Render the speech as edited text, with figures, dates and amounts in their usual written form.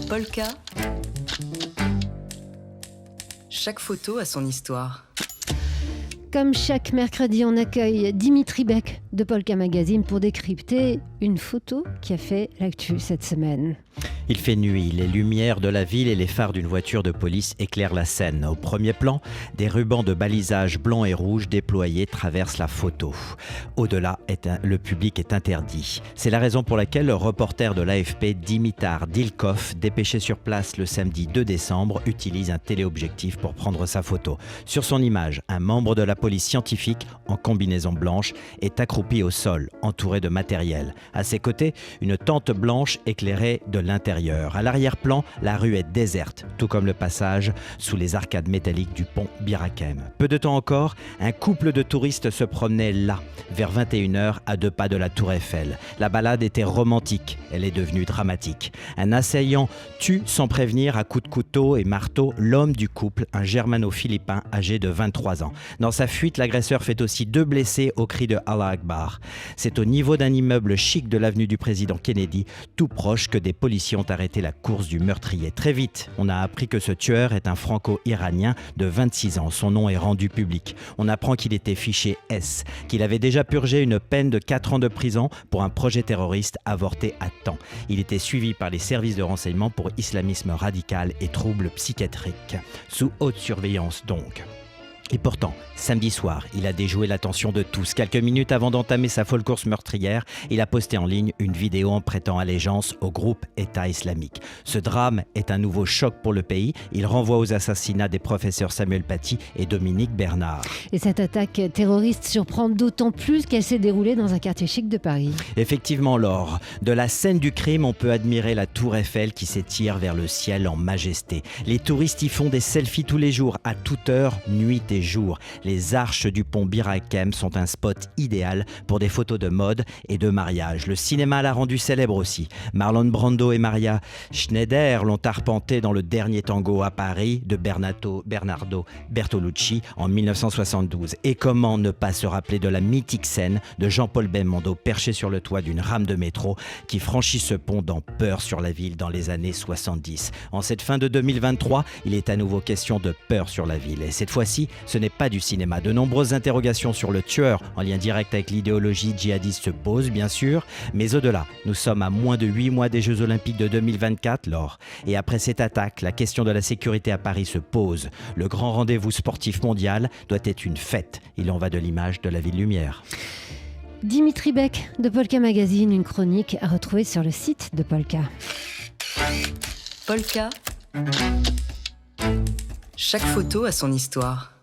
Polka. Chaque photo a son histoire. Comme chaque mercredi, on accueille Dimitri Beck de Polka Magazine pour décrypter une photo qui a fait l'actu cette semaine. Il fait nuit, les lumières de la ville et les phares d'une voiture de police éclairent la scène. Au premier plan, des rubans de balisage blanc et rouge déployés traversent la photo. Au-delà, le public est interdit. C'est la raison pour laquelle le reporter de l'AFP, Dimitar Dilkov, dépêché sur place le samedi 2 décembre, utilise un téléobjectif pour prendre sa photo. Sur son image, un membre de la police scientifique, en combinaison blanche, est accroupi au sol, entouré de matériel. À ses côtés, une tente blanche éclairée de l'intérieur. À l'arrière-plan, la rue est déserte, tout comme le passage sous les arcades métalliques du pont Bir Hakeim. Peu de temps encore, un couple de touristes se promenait là, vers 21h, à 2 pas de la Tour Eiffel. La balade était romantique, elle est devenue dramatique. Un assaillant tue sans prévenir à coups de couteau et marteau l'homme du couple, un germano-philippin âgé de 23 ans. Dans sa fuite, l'agresseur fait aussi 2 blessés au cri de Allah Akbar. C'est au niveau d'un immeuble chic de l'avenue du président Kennedy, tout proche, que des policiers ont arrêté la course du meurtrier. Très vite, on a appris que ce tueur est un franco-iranien de 26 ans. Son nom est rendu public. On apprend qu'il était fiché S, qu'il avait déjà purgé une peine de 4 ans de prison pour un projet terroriste avorté à temps. Il était suivi par les services de renseignement pour islamisme radical et troubles psychiatriques. Sous haute surveillance donc. Et pourtant, samedi soir, il a déjoué l'attention de tous. Quelques minutes avant d'entamer sa folle course meurtrière, il a posté en ligne une vidéo en prêtant allégeance au groupe État islamique. Ce drame est un nouveau choc pour le pays. Il renvoie aux assassinats des professeurs Samuel Paty et Dominique Bernard. Et cette attaque terroriste surprend d'autant plus qu'elle s'est déroulée dans un quartier chic de Paris. Effectivement, Laure, de la scène du crime, on peut admirer la tour Eiffel qui s'étire vers le ciel en majesté. Les touristes y font des selfies tous les jours, à toute heure, nuit et jour. Les arches du pont Bir Hakeim sont un spot idéal pour des photos de mode et de mariage. Le cinéma l'a rendu célèbre aussi. Marlon Brando et Maria Schneider l'ont arpenté dans Le Dernier Tango à Paris de Bernardo Bertolucci en 1972. Et comment ne pas se rappeler de la mythique scène de Jean-Paul Belmondo perché sur le toit d'une rame de métro qui franchit ce pont dans Peur sur la ville dans les années 70. En cette fin de 2023, il est à nouveau question de peur sur la ville. Et cette fois-ci, ce n'est pas du cinéma. De nombreuses interrogations sur le tueur en lien direct avec l'idéologie djihadiste se posent, bien sûr. Mais au-delà, nous sommes à moins de 8 mois des Jeux Olympiques de 2024, Laure. Et après cette attaque, la question de la sécurité à Paris se pose. Le grand rendez-vous sportif mondial doit être une fête. Il en va de l'image de la ville lumière. Dimitri Beck de Polka Magazine, une chronique à retrouver sur le site de Polka. Polka. Chaque photo a son histoire.